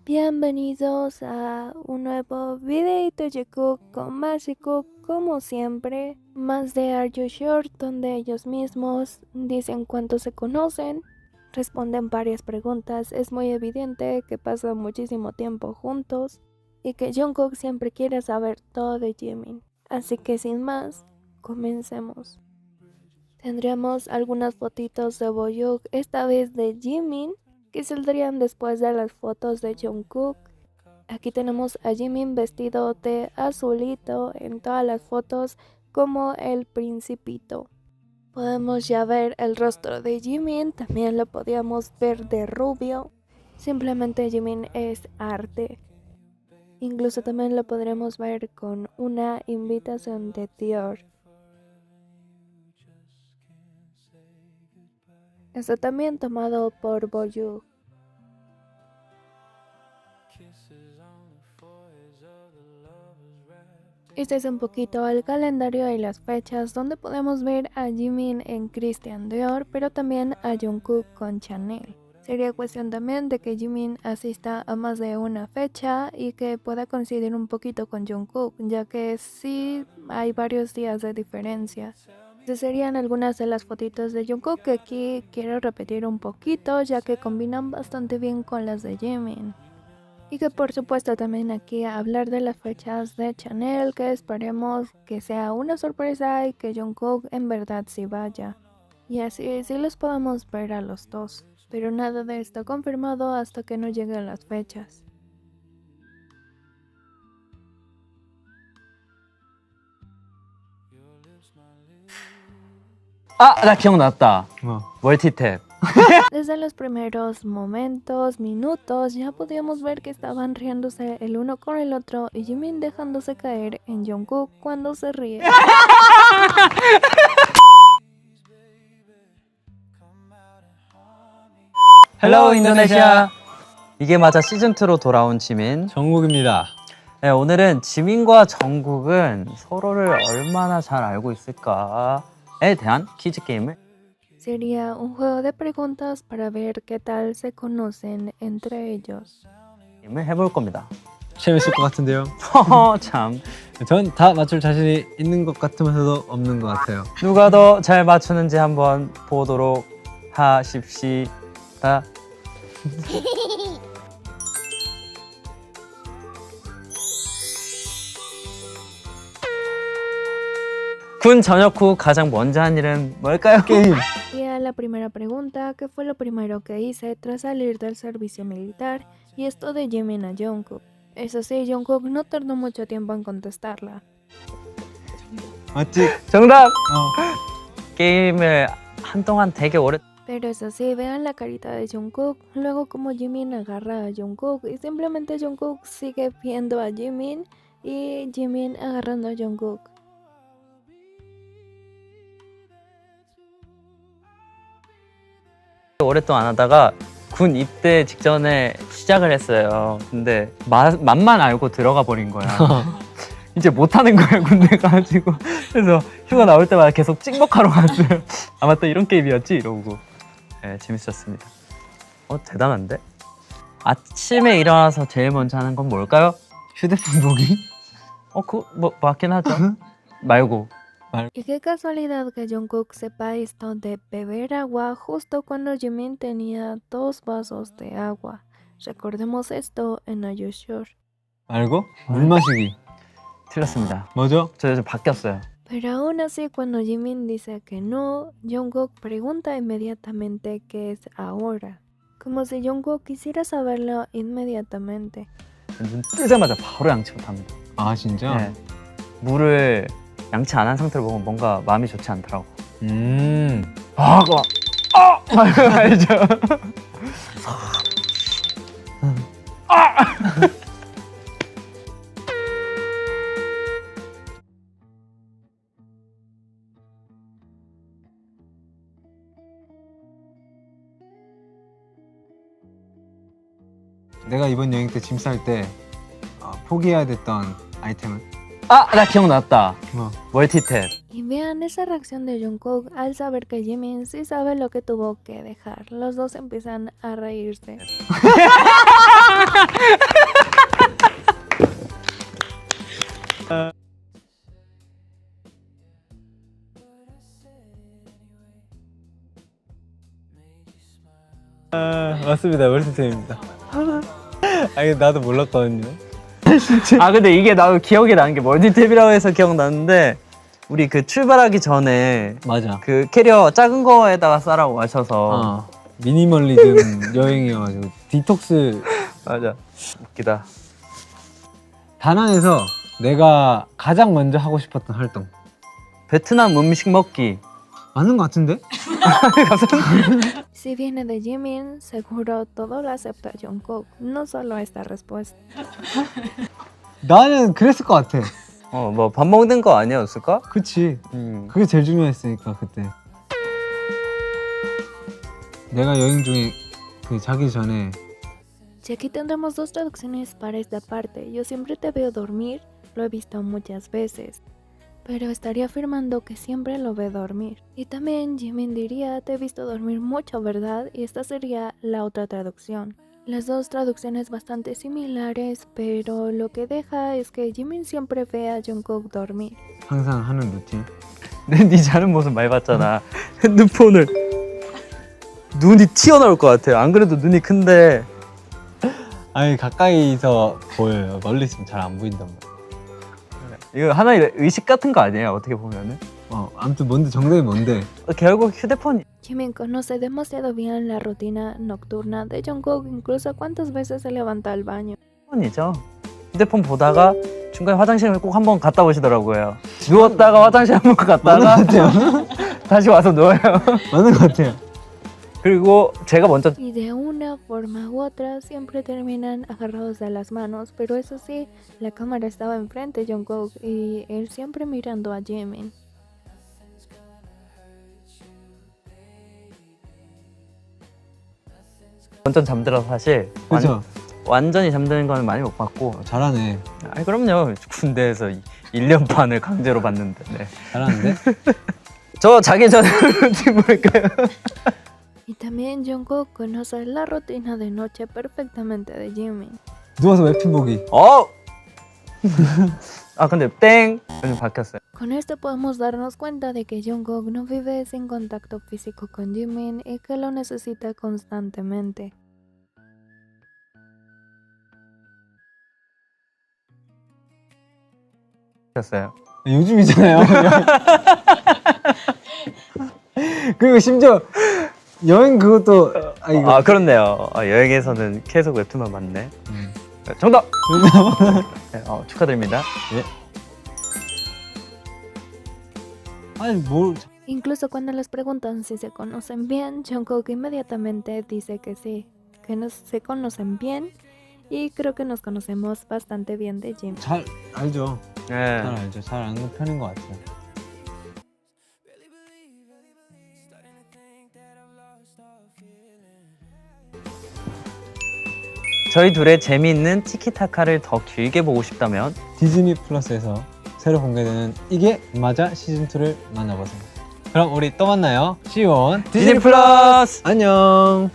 Bienvenidos a un nuevo videito de Cook con más y Cook, como siempre, más de Are You Sure, donde ellos mismos dicen cuánto se conocen, responden varias preguntas. Es muy evidente que pasan muchísimo tiempo juntos y que Jungkook siempre quiere saber todo de Jimin. Así que sin más, comencemos. Tendremos algunas fotitos de Boyuk, esta vez de Jimin, que saldrían después de las fotos de Jungkook. Aquí tenemos a Jimin vestido de azulito en todas las fotos como el principito. Podemos ya ver el rostro de Jimin, también lo podíamos ver de rubio. Simplemente Jimin es arte. Incluso también lo podremos ver con una invitación de Dior. Esto también tomado por Boyuk. Este es un poquito el calendario y las fechas donde podemos ver a Jimin en Christian Dior, pero también a Jungkook con Chanel. Sería cuestión también de que Jimin asista a más de una fecha y que pueda coincidir un poquito con Jungkook, ya que sí hay varios días de diferencia. Estas serían algunas de las fotitos de Jungkook que aquí quiero repetir un poquito, ya que combinan bastante bien con las de Jimin. Y que por supuesto también aquí hablar de las fechas de Chanel, que esperemos que sea una sorpresa y que Jungkook en verdad sí vaya. Y así sí los podamos ver a los dos, pero nada de esto confirmado hasta que no lleguen las fechas. 아, 나 기억났다. 멀티탭. Desde los primeros momentos, minutos, ya podíamos ver que estaban riéndose el uno con el otro y Jimin dejándose caer en Jungkook cuando se ríe. 헬로 인도네시아. 이게 맞아 시즌2로 돌아온 지민. 정국입니다. 네, 오늘은 지민과 정국은 서로를 얼마나 잘 알고 있을까에 대한 퀴즈 게임을 Sería un juego de preguntas para ver qué tal se conocen entre ellos. 해볼 겁니다. 재밌을 것 같은데요. 참, 전 다 맞출 자신이 있는 것 같으면서도 없는 것 같아요. 누가 더 잘 맞추는지 한번 보도록 하십시다. 군 전역 후 가장 먼저 한 일은 뭘까요? 게임. Y a la primera pregunta, ¿qué fue lo primero que hice tras salir del servicio militar? Y esto de Jimin a Jungkook. Eso sí, Jungkook no tardó mucho tiempo en contestarla. 맞지? 정답! 게임을 한동안 되게 오래 Pero eso sí, vean la carita de Jungkook, luego como Jimin agarra a Jungkook y simplemente Jungkook sigue viendo a Jimin y Jimin agarrando a Jungkook. 오랫동안 안 하다가 군 입대 직전에 시작을 했어요. 근데 맛만 알고 들어가 버린 거야. 이제 못하는 거야 군대 가가지고. 그래서 휴가 나올 때마다 계속 찍먹하러 갔어요. 아 맞다 이런 게임이었지 이러고. 네, 재밌었습니다. 대단한데? 아침에 일어나서 제일 먼저 하는 건 뭘까요? 휴대폰 보기? 그거 뭐 맞긴 하죠. 말고. Y qué casualidad que Jungkook sepa esto de beber agua justo cuando Jimin tenía 2 vasos de agua. Recordemos esto en Are You Sure. 말고? 물 마시기. 틀렸습니다. 뭐죠? 저 요즘 바뀌었어요. Pero aún así, cuando Jimin dice que no, Jungkook pregunta inmediatamente qué es ahora. Como si Jungkook quisiera saberlo inmediatamente. 눈 뜨자마자 바로 양치부터 합니다. 아 진짜? 네. 물을 양치 안 한 상태로 먹으면 뭔가 마음이 좋지 않더라고. 그거 알죠? 내가 이번 여행 때 짐 쌀 때 포기해야 됐던 아이템은? 나 기억났다. 뭐? 멀티탭. Y vean esa reacción de Jungkook al saber que Jimin sí sabe lo que tuvo que dejar. Los dos empiezan a reírse. 맞습니다. 월스템입니다. 아니 나도 몰랐거든요. 아 근데 이게 나도 기억이 나는 게 멀티탭이라고 해서 기억나는데 우리 그 출발하기 전에 맞아. 그 캐리어 작은 거에다가 싸라고 하셔서 미니멀리즘 여행이어가지고 디톡스. 맞아. 웃기다. 다낭에서 내가 가장 먼저 하고 싶었던 활동 베트남 음식 먹기. 맞는 것 같은데? Si viene de Jimin, seguro todo lo acepta Jungkook, no solo esta respuesta. 나는 그랬을 것 같아. 뭐 밥 먹는 거 아니었을까? 그치. 그게 제일 중요했으니까 그때. 내가 여행 중에 그 자기 전에 Si aquí tendremos dos traducciones para esta parte, yo siempre te veo dormir, lo he visto muchas veces. Pero estaría afirmando que siempre lo ve dormir. Y también Jimin diría, te he visto dormir mucho, ¿verdad? Y esta sería la otra traducción. Las dos traducciones bastante similares, pero lo que deja es que Jimin siempre ve a Jungkook dormir. 항상 하는 루틴. 네 자는 모습 많이 봤잖아. 핸드폰을 눈이 튀어나올 것 같아요. 안 그래도 눈이 큰데 아니 가까이서 보여요. 멀리 있으면 잘 안 보인단 말이야. 이거 하나의 의식 같은 거 아니에요? 어떻게 보면은 아무튼 뭔데 정답이 뭔데? 결국 휴대폰 Jimin conoce demasiado bien la rutina nocturna de Jungkook, incluso cuántas veces se levanta al baño. 이죠. 휴대폰 보다가 중간에 화장실을 꼭 한번 갔다 오시더라고요. 누웠다가 화장실 한번 갔다가 다시 와서 누워요. 맞는 것 같아요. 그리고 제가 먼저 Y de una forma u otra siempre terminan agarrados de las manos, pero eso sí, la cámara estaba enfrente de Jungkook y él siempre mirando a Jimin. 완전 잠들어서 사실 그죠? 완전히 잠드는 건 많이 못 봤고 잘하네. 아니 그럼요. 군대에서 1년 반을 강제로 봤는데 네. 잘하는데? 저 자기 전에 루틴 뭘까요? Y también Jungkook conoce la rutina de noche perfectamente de Jimin. 누워서 웹툰 보기. 아 근데 땡! 좀 바뀌었어요. Con esto podemos darnos cuenta de que Jungkook no vive sin contacto físico con Jimin y que lo necesita constantemente. 바뀌었어요. 요즘이잖아요. 그리고 심지어 여행 그것도 이거. 그렇네요. 여행에서는 계속 웹툰만 봤네. 정답! 네, 축하드립니다. 예. 아니 뭘 Incluso cuando les preguntan si se conocen bien, Jungkook inmediatamente dice que sí, que se conocen bien y creo que nos conocemos bastante bien de Jimin. 잘 알죠. 네. 잘 알죠. 잘 아는 편인 것 같아요. 저희 둘의 재미있는 티키타카를 더 길게 보고 싶다면 디즈니 플러스에서 새로 공개되는 이게 맞아 시즌2를 만나보세요. 그럼 우리 또 만나요. See you on 디즈니 플러스! 안녕.